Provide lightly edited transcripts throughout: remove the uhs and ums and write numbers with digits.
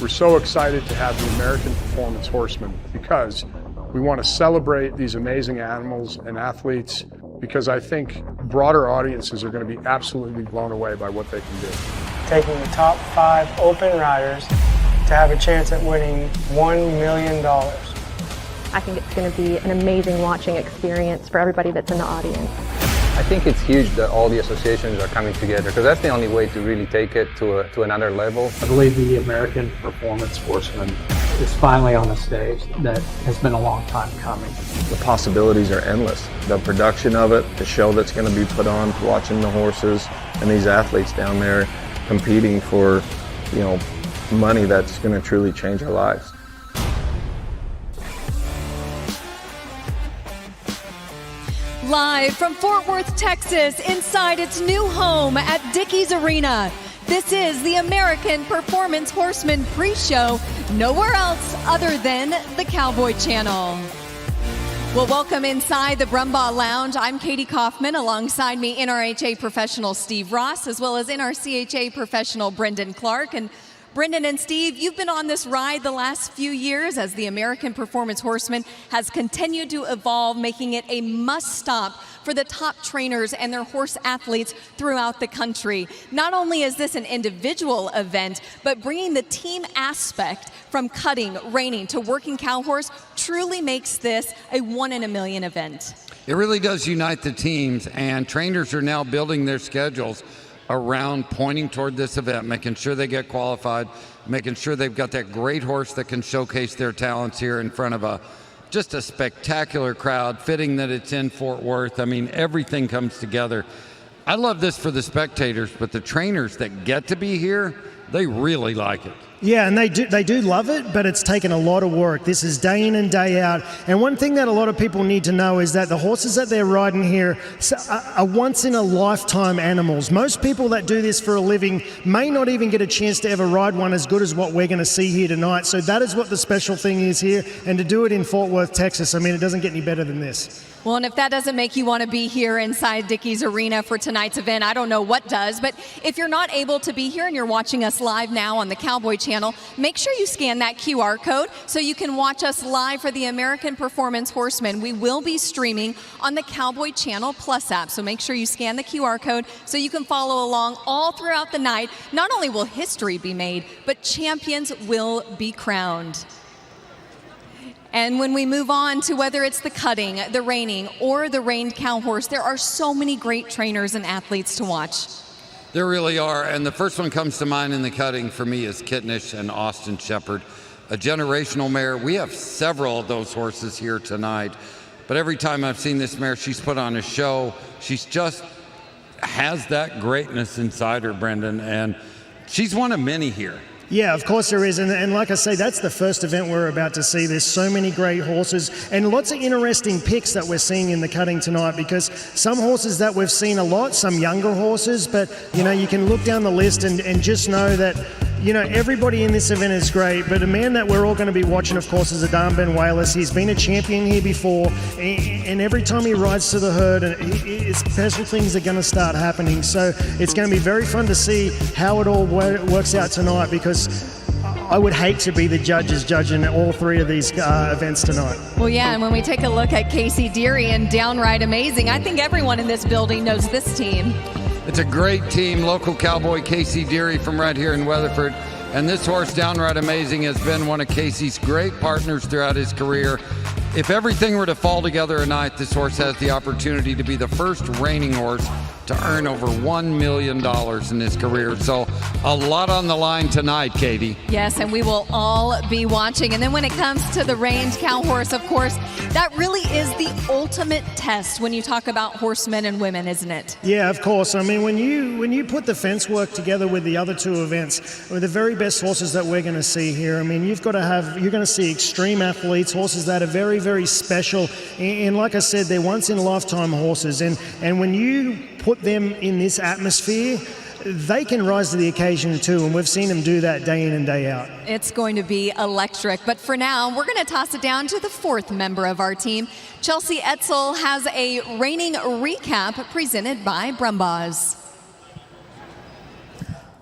We're so excited to have the American Performance Horseman because we want to celebrate these amazing animals and athletes, because I think broader audiences are going to be absolutely blown away by what they can do. Taking the top 5 open riders to have a chance at winning $1 million. I think it's going to be an amazing watching experience for everybody that's in the audience. I think it's huge that all the associations are coming together, because that's the only way to really take it to another level. I believe the American Performance Horseman is finally on the stage. That has been a long time coming. The possibilities are endless. The production of it, the show that's going to be put on, watching the horses and these athletes down there competing for, money that's going to truly change our lives. Live from Fort Worth, Texas, inside its new home at Dickies Arena, this is the American Performance Horseman pre-show, nowhere else other than the Cowboy Channel. Well, welcome inside the Brumbaugh Lounge. I'm Katie Kaufman, alongside me NRHA professional Steve Ross, as well as NRCHA professional Brendan Clark. And Brendan and Steve, you've been on this ride the last few years as the American Performance Horseman has continued to evolve, making it a must-stop for the top trainers and their horse athletes throughout the country. Not only is this an individual event, but bringing the team aspect from cutting, reining to working cow horse truly makes this a 1 in a million event. It really does unite the teams, and trainers are now building their schedules around pointing toward this event, making sure they get qualified, making sure they've got that great horse that can showcase their talents here in front of just a spectacular crowd, fitting that it's in Fort Worth. I mean, everything comes together. I love this for the spectators, but the trainers that get to be here, they really like it. Yeah, and they do love it, but it's taken a lot of work. This is day in and day out. And one thing that a lot of people need to know is that the horses that they're riding here are once-in-a-lifetime animals. Most people that do this for a living may not even get a chance to ever ride one as good as what we're going to see here tonight. So that is what the special thing is here. And to do it in Fort Worth, Texas, I mean, it doesn't get any better than this. Well, and if that doesn't make you want to be here inside Dickies Arena for tonight's event, I don't know what does. But if you're not able to be here and you're watching us live now on the Cowboy Channel, make sure you scan that QR code so you can watch us live for the American Performance Horseman. We will be streaming on the Cowboy Channel Plus app, so make sure you scan the QR code so you can follow along all throughout the night. Not only will history be made, but champions will be crowned. And when we move on to whether it's the cutting, the reining, or the reined cow horse, there are so many great trainers and athletes to watch. There really are, and the first one comes to mind in the cutting for me is Kitnish and Austin Shepherd, a generational mare. We have several of those horses here tonight, but every time I've seen this mare, she's put on a show. She's just has that greatness inside her, Brendan, and she's one of many here. Yeah, of course there is. And like I say, that's the first event we're about to see. There's so many great horses and lots of interesting picks that we're seeing in the cutting tonight, because some horses that we've seen a lot, some younger horses, but, you can look down the list and just know that, everybody in this event is great. But a man that we're all going to be watching, of course, is Adam Ben Wallace. He's been a champion here before, and every time he rides to the herd, special things are going to start happening. So it's going to be very fun to see how it all works out tonight, because I would hate to be the judges judging all 3 of these events tonight. Well, yeah, and when we take a look at Casey Deary and Downright Amazing, I think everyone in this building knows this team. It's a great team, local cowboy Casey Deary from right here in Weatherford. And this horse, Downright Amazing, has been one of Casey's great partners throughout his career. If everything were to fall together tonight, this horse has the opportunity to be the first reining horse to earn over $1 million in his career. So a lot on the line tonight, Katie. Yes, and we will all be watching. And then when it comes to the reined cow horse, of course, that really is the ultimate test when you talk about horsemen and women, isn't it? Yeah, of course. I mean, when you put the fence work together with the other 2 events, with the very best horses that we're going to see here, I mean, you're going to see extreme athletes, horses that are very, very special. And like I said, they're once-in-a-lifetime horses. And when you put them in this atmosphere, they can rise to the occasion too, and we've seen them do that day in and day out. It's going to be electric, but for now, we're going to toss it down to the 4th member of our team. Chelsea Etzel has a reining recap presented by Brumbaugh's.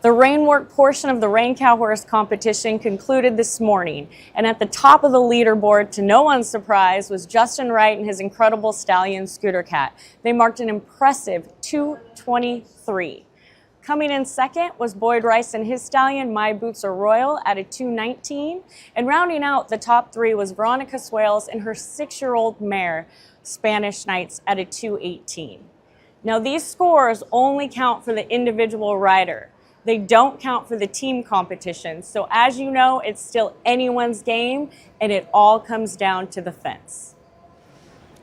The rein work portion of the Rein Cow Horse competition concluded this morning, and at the top of the leaderboard, to no one's surprise, was Justin Wright and his incredible stallion Scooter Cat. They marked an impressive 2:23. Coming in second was Boyd Rice and his stallion My Boots Are Royal at a 2:19, and rounding out the top three was Veronica Swales and her 6-year-old mare Spanish Nights at a 2:18. Now these scores only count for the individual rider. They don't count for the team competition. So as you know, it's still anyone's game, and it all comes down to the fence.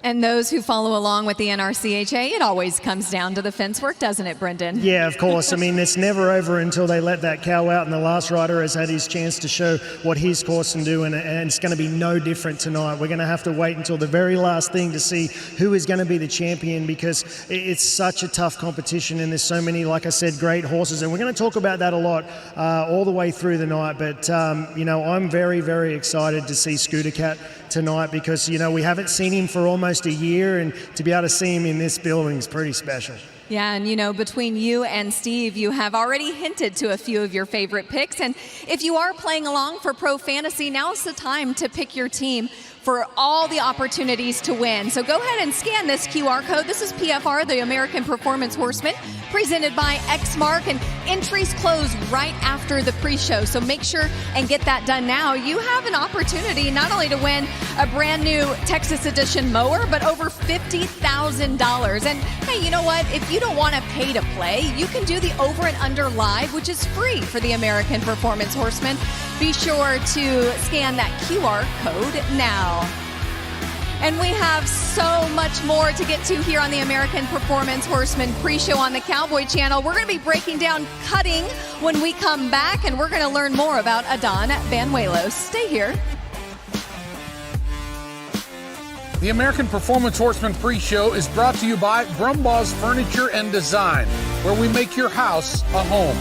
And those who follow along with the NRCHA, it always comes down to the fence work, doesn't it, Brendan? Yeah, of course. I mean, it's never over until they let that cow out, and the last rider has had his chance to show what his horse can do, and it's going to be no different tonight. We're going to have to wait until the very last thing to see who is going to be the champion, because it's such a tough competition, and there's so many, like I said, great horses, and we're going to talk about that a lot all the way through the night. But, you know, I'm very, very excited to see Scooter Cat tonight, because, you know, we haven't seen him for almost a year, and to be able to see him in this building is pretty special. Yeah, and you know, between you and Steve, you have already hinted to a few of your favorite picks. And if you are playing along for Pro Fantasy, now's the time to pick your team for all the opportunities to win. So go ahead and scan this QR code. This is PFR, the American Performance Horseman, presented by Xmark, and entries close right after the pre-show. So make sure and get that done now. You have an opportunity not only to win a brand new Texas Edition mower, but over $50,000. And hey, you know what? If you don't want to pay to play, you can do the over and under live, which is free for the American Performance Horseman. Be sure to scan that QR code now. And we have so much more to get to here on the American Performance Horseman pre-show on the Cowboy Channel. We're going to be breaking down cutting when we come back, and we're going to learn more about Adon Banuelos. Stay here. The American Performance Horseman pre-show is brought to you by Brumbaugh's Furniture and Design, where we make your house a home.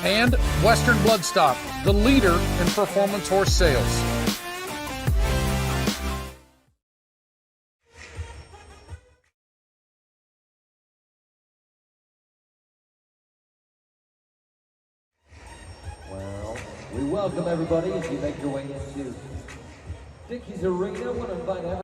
And Western Bloodstock, the leader in performance horse sales. Well, we welcome everybody as you make your way into Dickey's Arena. I want to invite everybody.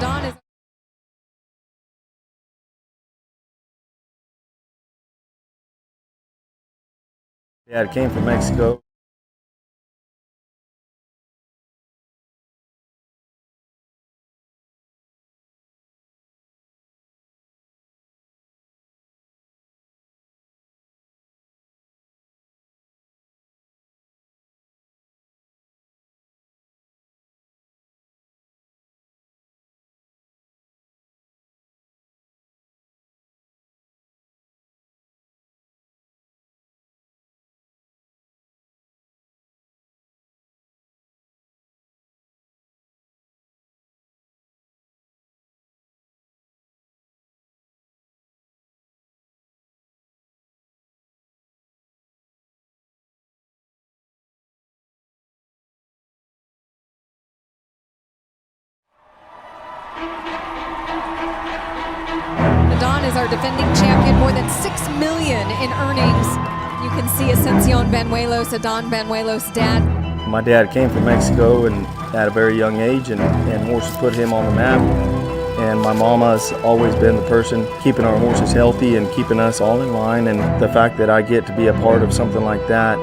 Adon is Yeah, it came from Mexico. Adon is our defending champion, more than $6 million in earnings You can see Ascension Banuelos, Adon Banuelos' dad. My dad came from Mexico and at a very young age, and horses put him on the map. And my mama's always been the person keeping our horses healthy and keeping us all in line. And the fact that I get to be a part of something like that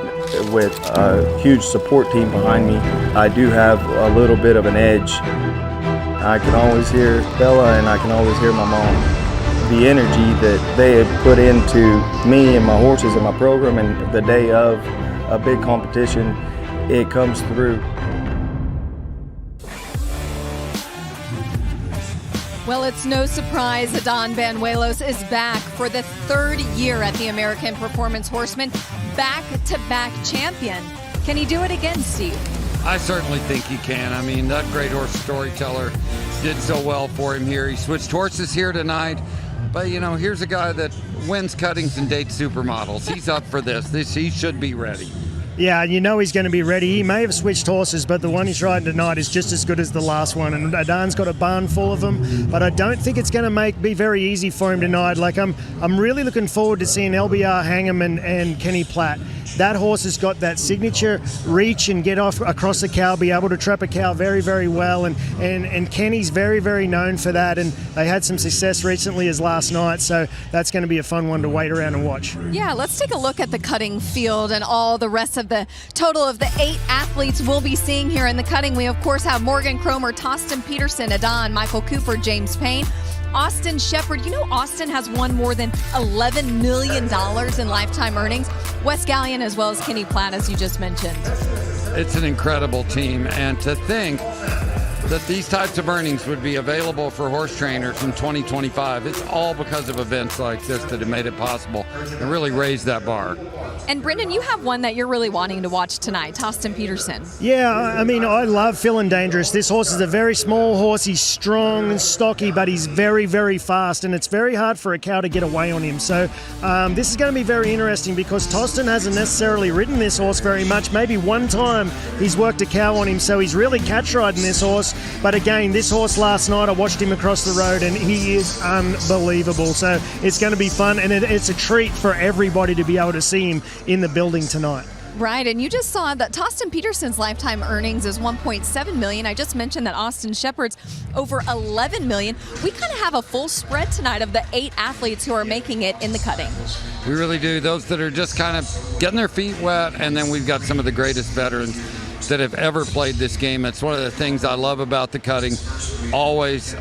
with a huge support team behind me, I do have a little bit of an edge. I can always hear Bella and I can always hear my mom. The energy that they have put into me and my horses and my program, and the day of a big competition, it comes through. Well, it's no surprise Adon Banuelos is back for the third year at the American Performance Horseman, back-to-back champion. Can he do it again, Steve? I certainly think he can. I mean, that great horse storyteller did so well for him here. He switched horses here tonight. But, you know, here's a guy that wins cuttings and dates supermodels. He's up for this. He should be ready. Yeah, you know he's going to be ready. He may have switched horses, but the one he's riding tonight is just as good as the last one. And Adon's got a barn full of them, but I don't think it's going to be very easy for him tonight. Like I'm really looking forward to seeing LBR hang him and Kenny Platt. That horse has got that signature reach and get off across the cow, be able to trap a cow very, very well. And Kenny's very, very known for that. And they had some success recently as last night. So that's going to be a fun one to wait around and watch. Yeah, let's take a look at the cutting field and all the rest of the total of the 8 athletes we'll be seeing here in the cutting. We, of course, have Morgan Cromer, Tostin Peterson, Adon, Michael Cooper, James Payne, Austin Shepard. You know, Austin has won more than $11 million in lifetime earnings. Wes Gallion, as well as Kenny Platt, as you just mentioned. It's an incredible team. And to think that these types of earnings would be available for horse trainers in 2025, it's all because of events like this that have made it possible and really raised that bar. And Brendan, you have one that you're really wanting to watch tonight, Tostin Peterson. Yeah, I mean, I love Feeling Dangerous. This horse is a very small horse. He's strong and stocky, but he's very, very fast, and it's very hard for a cow to get away on him. So this is going to be very interesting because Tostin hasn't necessarily ridden this horse very much. Maybe one time he's worked a cow on him, so he's really catch riding this horse. But again, this horse last night, I watched him across the road, and he is unbelievable. So it's going to be fun, and it's a treat for everybody to be able to see him in the building tonight. Right, and you just saw that Tostin Peterson's lifetime earnings is $1.7 million. I just mentioned that Austin Shepard's over $11 million. We kind of have a full spread tonight of the 8 athletes who are making it in the cutting. We really do. Those that are just kind of getting their feet wet, and then we've got some of the greatest veterans that have ever played this game. It's one of the things I love about the cutting. Always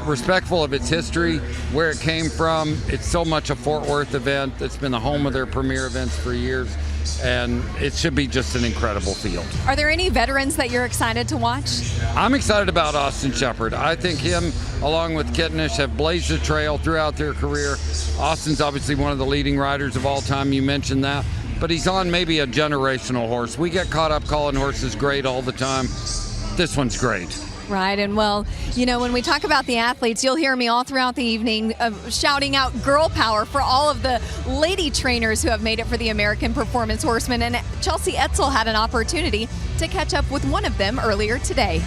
respectful of its history, where it came from. It's so much a Fort Worth event. It's been the home of their premier events for years, and it should be just an incredible field. Are there any veterans that you're excited to watch? I'm excited about Austin Shepard. I think him, along with Kittenish, have blazed a trail throughout their career. Austin's obviously one of the leading riders of all time. You mentioned that. But he's on maybe a generational horse. We get caught up calling horses great all the time. This one's great. Right, and well, you know, when we talk about the athletes, you'll hear me all throughout the evening shouting out girl power for all of the lady trainers who have made it for the American Performance Horseman, and Chelsea Etzel had an opportunity to catch up with one of them earlier today.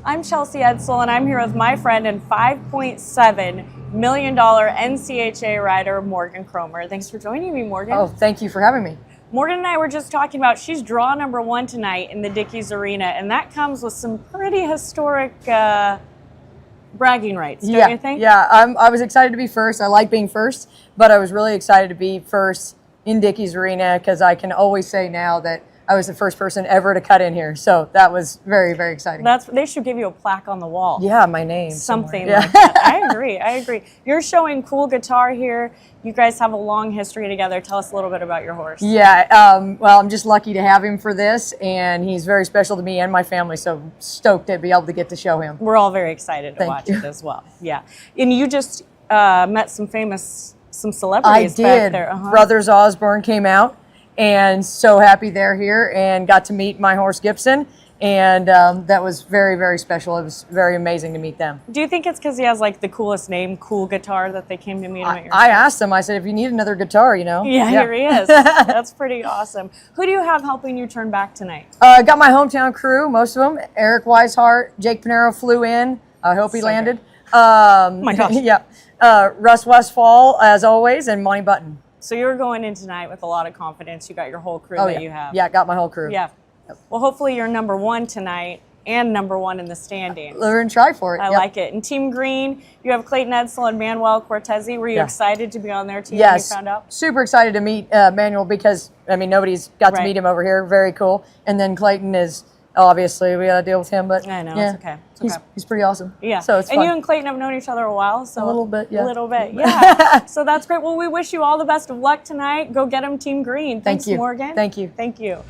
I'm Chelsea Etzel, and I'm here with my friend and $5.7 million NCHA rider, Morgan Cromer. Thanks for joining me, Morgan. Oh, thank you for having me. Morgan and I were just talking about she's draw number 1 tonight in the Dickies Arena, and that comes with some pretty historic bragging rights, don't you think? Yeah, I was excited to be first. I like being first, but I was really excited to be first in Dickies Arena because I can always say now that I was the first person ever to cut in here. So that was very, very exciting. They should give you a plaque on the wall. Yeah, my name. Something like that. I agree. You're showing Cool Guitar here. You guys have a long history together. Tell us a little bit about your horse. Yeah, well, I'm just lucky to have him for this, and he's very special to me and my family, so stoked to be able to get to show him. We're all very excited to watch it as well. Yeah. And you just met some celebrities back there. Brothers Osborne came out. And so happy they're here and got to meet my horse Gibson. And that was very, very special. It was very amazing to meet them. Do you think it's because he has like the coolest name, Cool Guitar, that they came to meet him at your I asked him, I said, if you need another guitar, you know. Yeah, here he is. That's pretty awesome. Who do you have helping you turn back tonight? Got my hometown crew, most of them. Eric Weishart, Jake Panero flew in. I hope he landed. Oh my gosh. Yeah. Russ Westfall, as always, and Monty Button. So you're going in tonight with a lot of confidence. You got your whole crew that you have. Yeah, got my whole crew. Yeah. Well, hopefully you're number one tonight and number one in the standings. We're going to try for it. I like it. And Team Green, you have Clayton Edsel and Manuel Cortezi. Were you excited to be on their team when you found out? Super excited to meet Manuel because, I mean, nobody's got to meet him over here. Very cool. And then Clayton is, obviously, we got to deal with him. But I know, yeah, it's okay. He's pretty awesome. Yeah. So it's fun. And you and Clayton have known each other a while. So a little bit, yeah. A little bit, yeah. So that's great. Well, we wish you all the best of luck tonight. Go get them, Team Green. Thanks, Morgan. Thank you. Thank you.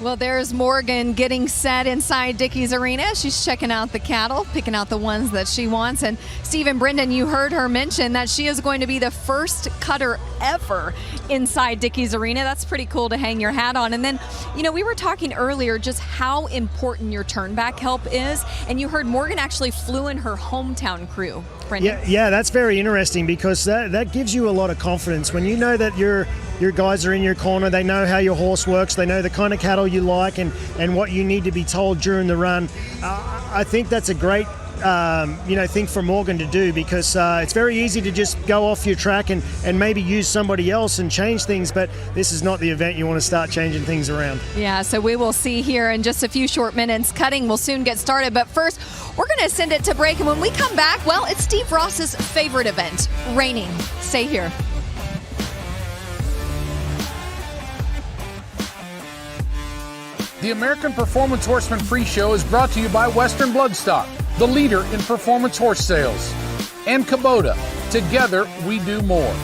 Well, there's Morgan getting set inside Dickey's Arena. She's checking out the cattle, picking out the ones that she wants. And Steve and Brendan, you heard her mention that she is going to be the first cutter ever inside Dickey's Arena. That's pretty cool to hang your hat on. And then, you know, we were talking earlier just how important your turnback help is. And you heard Morgan actually flew in her hometown crew. Brendan? Yeah, that's very interesting because that gives you a lot of confidence. When you know that your guys are in your corner, they know how your horse works, they know the kind of cattle you like and what you need to be told during the run. I think that's a great thing for Morgan to do because it's very easy to just go off your track and maybe use somebody else and change things, but this is not the event you want to start changing things around. Yeah, so we will see here in just a few short minutes. Cutting will soon get started, but first we're going to send it to break, and when we come back, well, it's Steve Ross's favorite event, reining. Stay here. The American Performance Horseman Pre-Show is brought to you by Western Bloodstock, the leader in performance horse sales, and Kubota. Together, we do more.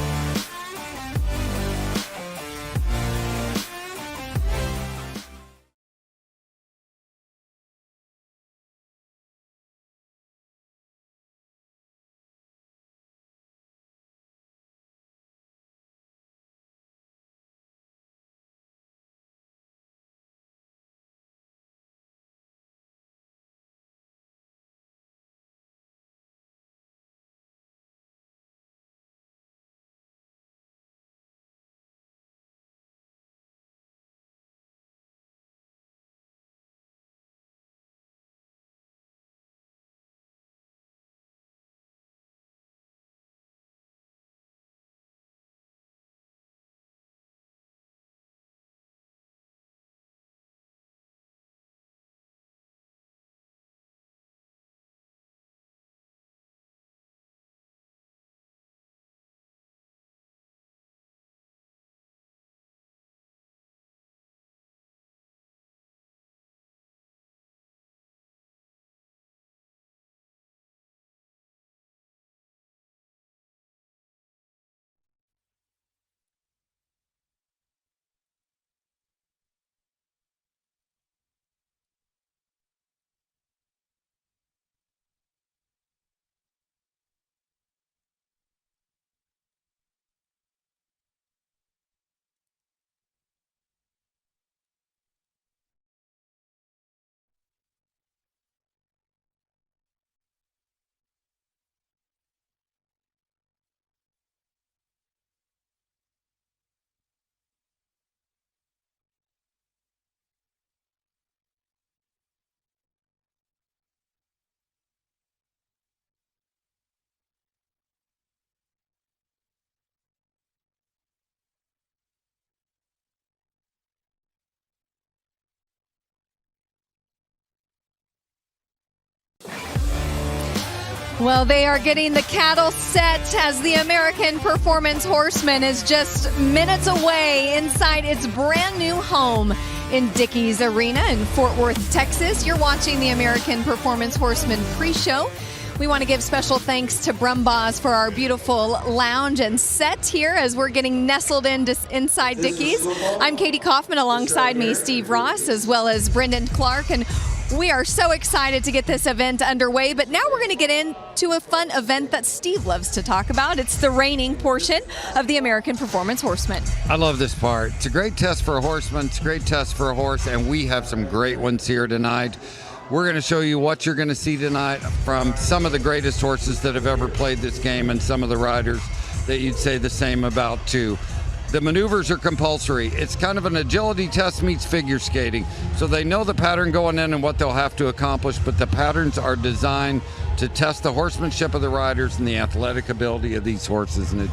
Well, they are getting the cattle set as the American Performance Horseman is just minutes away inside its brand new home in Dickey's Arena in Fort Worth, Texas. You're watching the American Performance Horseman pre-show. We want to give special thanks to Brumbaugh for our beautiful lounge and set here as we're getting nestled inside Dickey's. I'm Katie Kaufman, alongside me Steve Ross, as well as Brendan Clark, and we are so excited to get this event underway, but now we're going to get into a fun event that Steve loves to talk about. It's the reining portion of the American Performance Horseman. I love this part. It's a great test for a horseman. It's a great test for a horse, and we have some great ones here tonight. We're going to show you what you're going to see tonight from some of the greatest horses that have ever played this game and some of the riders that you'd say the same about too. The maneuvers are compulsory. It's kind of an agility test meets figure skating. So they know the pattern going in and what they'll have to accomplish, but the patterns are designed to test the horsemanship of the riders and the athletic ability of these horses. And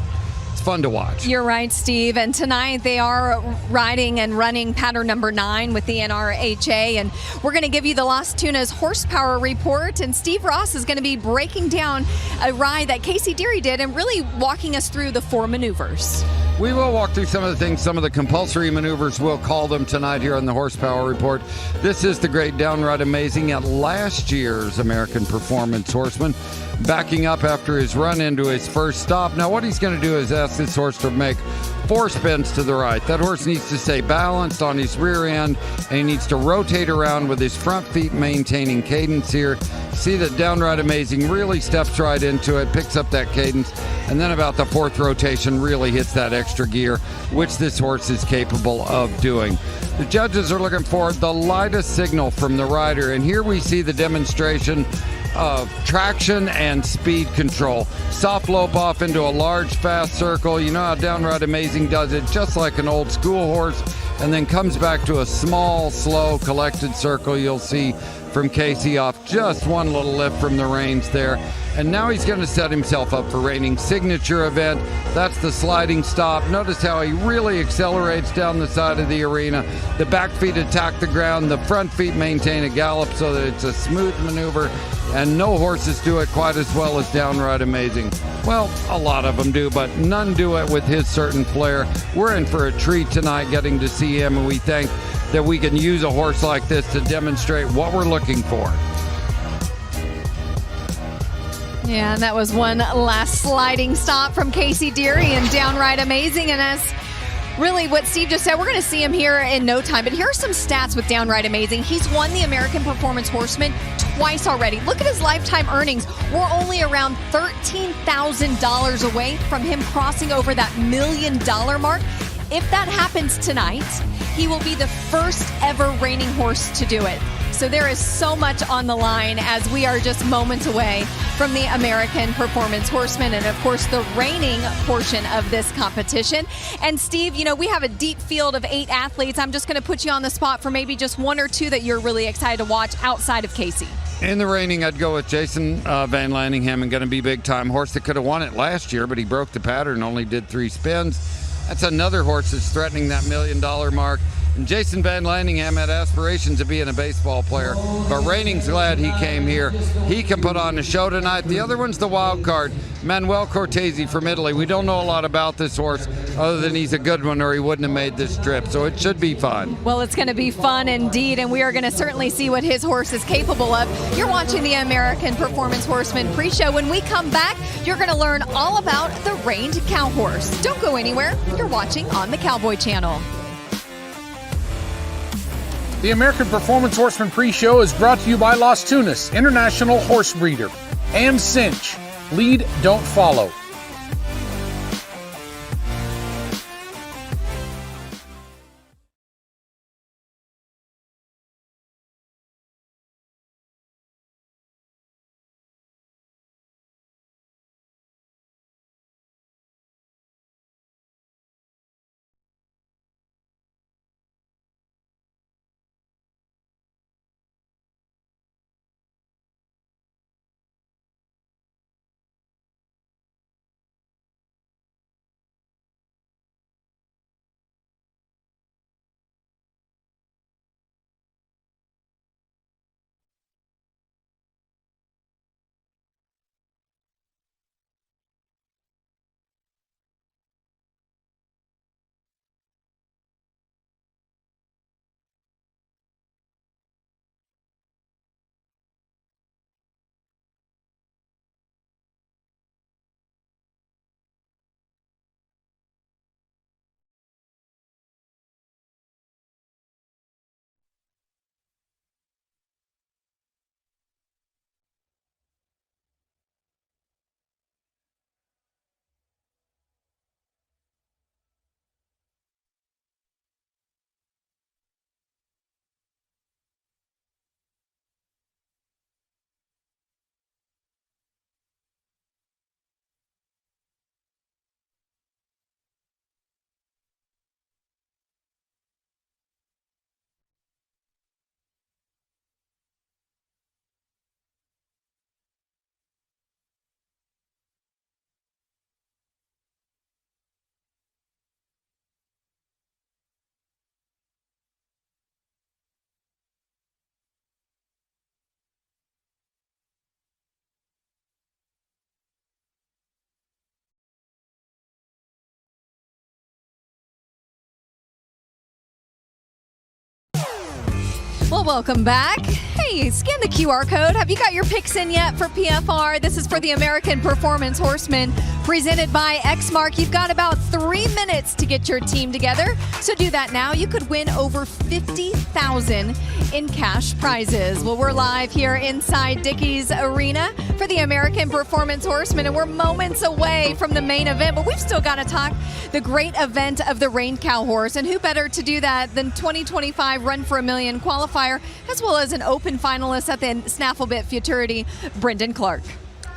It's fun to watch. You're right, Steve. And tonight they are riding and running pattern number 9 with the NRHA. And we're going to give you the Las Tunas horsepower report. And Steve Ross is going to be breaking down a ride that Casey Deary did and really walking us through the 4 maneuvers. We will walk through some of the things, some of the compulsory maneuvers, we'll call them tonight here on the Horsepower Report. This is the great downright amazing at last year's American Performance Horseman, backing up after his run into his first stop. Now what he's going to do is ask this horse to make 4 spins to the right. That horse needs to stay balanced on his rear end, and he needs to rotate around with his front feet maintaining cadence here. See that downright amazing, really steps right into it, picks up that cadence, and then about the 4th rotation really hits that extra gear, which this horse is capable of doing. The judges are looking for the lightest signal from the rider, and here we see the demonstration of traction and speed control. Soft lope off into a large fast circle. You know how downright amazing does it, just like an old school horse, and then comes back to a small, slow, collected circle. You'll see from Casey off just one little lift from the reins there. And now he's going to set himself up for Reining's signature event. That's the sliding stop. Notice how he really accelerates down the side of the arena. The back feet attack the ground. The front feet maintain a gallop so that it's a smooth maneuver. And no horses do it quite as well as downright amazing. Well, a lot of them do, but none do it with his certain flair. We're in for a treat tonight getting to see him, and we think that we can use a horse like this to demonstrate what we're looking for. Yeah, and that was one last sliding stop from Casey Deary, and downright amazing. And as really what Steve just said, we're going to see him here in no time. But here are some stats with downright amazing. He's won the American Performance Horseman twice already. Look at his lifetime earnings. We're only around $13,000 away from him crossing over that $1 million mark. If that happens tonight, he will be the first ever reining horse to do it. So there is so much on the line as we are just moments away from the American Performance Horseman and, of course, the reining portion of this competition. And, Steve, you know, we have a deep field of 8 athletes. I'm just going to put you on the spot for maybe just 1 or 2 that you're really excited to watch outside of Casey. In the reining, I'd go with Jason Van Lanningham, and going to be big time. Horse that could have won it last year, but he broke the pattern, only did 3 spins. That's another horse that's threatening that $1 million mark. And Jason Van Lanningham had aspirations of being a baseball player, but Reining's glad he came here. He can put on a show tonight. The other one's the wild card, Manuel Cortese from Italy. We don't know a lot about this horse other than he's a good one or he wouldn't have made this trip, so it should be fun. Well, it's going to be fun indeed, and we are going to certainly see what his horse is capable of. You're watching the American Performance Horseman pre-show. When we come back, you're going to learn all about the reined cow horse. Don't go anywhere. You're watching on the Cowboy Channel. The American Performance Horseman pre-show is brought to you by Las Tunas, International Horse Breeder, and Cinch, Lead, Don't Follow. welcome back. Hey, scan the QR code. Have you got your picks in yet for PFR? This is for the American Performance Horseman, presented by Exmark. You've got about 3 minutes to get your team together, so do that now. You could win over $50,000 in cash prizes. Well, we're live here inside Dickies Arena for the American Performance Horseman, and we're moments away from the main event, but we've still got to talk the great event of the Reined cow horse, and who better to do that than 2025 Run for a Million qualifier, as well as an open finalist at the Snaffle Bit Futurity, Brendan Clark.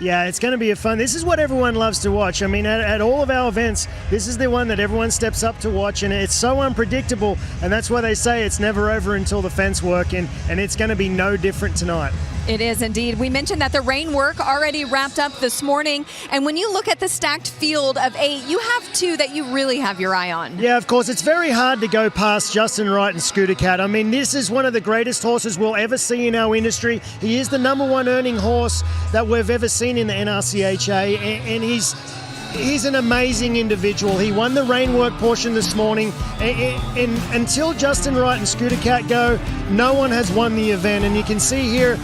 Yeah, it's going to be fun. This is what everyone loves to watch. I mean, at all of our events, this is the one that everyone steps up to watch, and it's so unpredictable, and that's why they say it's never over until the fence work, and it's going to be no different tonight. It is indeed. We mentioned that the rein work already wrapped up this morning, and when you look at the stacked field of 8, you have 2 that you really have your eye on. Yeah, of course. It's very hard to go past Justin Wright and Scooter Cat. I mean, this is one of the greatest horses we'll ever see in our industry. He is the #1 earning horse that we've ever seen in the NRCHA, and he's an amazing individual. He won the rein work portion this morning, and until Justin Wright and Scooter Cat go, no one has won the event. And you can see here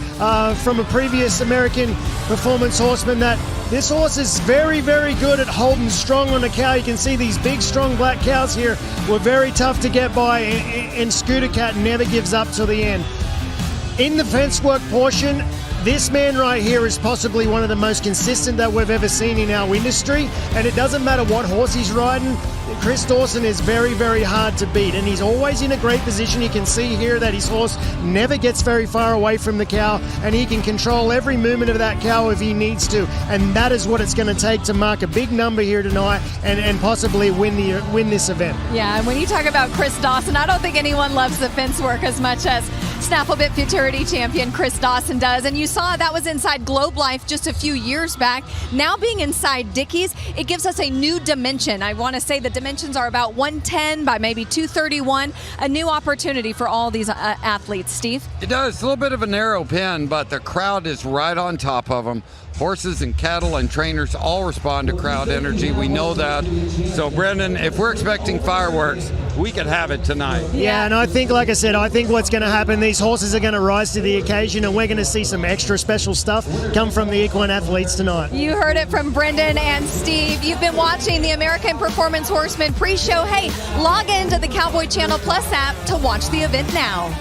from a previous American Performance Horseman that this horse is very, very good at holding strong on a cow. You can see these big, strong black cows here were very tough to get by, and Scooter Cat never gives up till the end. In the fence work portion, this man right here is possibly one of the most consistent that we've ever seen in our industry, and it doesn't matter what horse he's riding. Chris Dawson is very, very hard to beat, and he's always in a great position. You can see here that his horse never gets very far away from the cow, and he can control every movement of that cow if he needs to, and that is what it's going to take to mark a big number here tonight and possibly win this event. Yeah, and when you talk about Chris Dawson, I don't think anyone loves the fence work as much as Snaffle Bit Futurity champion Chris Dawson does, and you saw that was inside Globe Life just a few years back. Now being inside Dickies, it gives us a new dimension. I want to say the dimensions are about 110 by maybe 231, a new opportunity for all these athletes. Steve? It does. It's a little bit of a narrow pen, but the crowd is right on top of them. Horses and cattle and trainers all respond to crowd energy. We know that. So, Brendan, if we're expecting fireworks, we could have it tonight. Yeah, and I think, like I said, I think what's going to happen, these horses are going to rise to the occasion, and we're going to see some extra special stuff come from the equine athletes tonight. You heard it from Brendan and Steve. You've been watching the American Performance Horseman pre-show. Hey, log into the Cowboy Channel Plus app to watch the event now.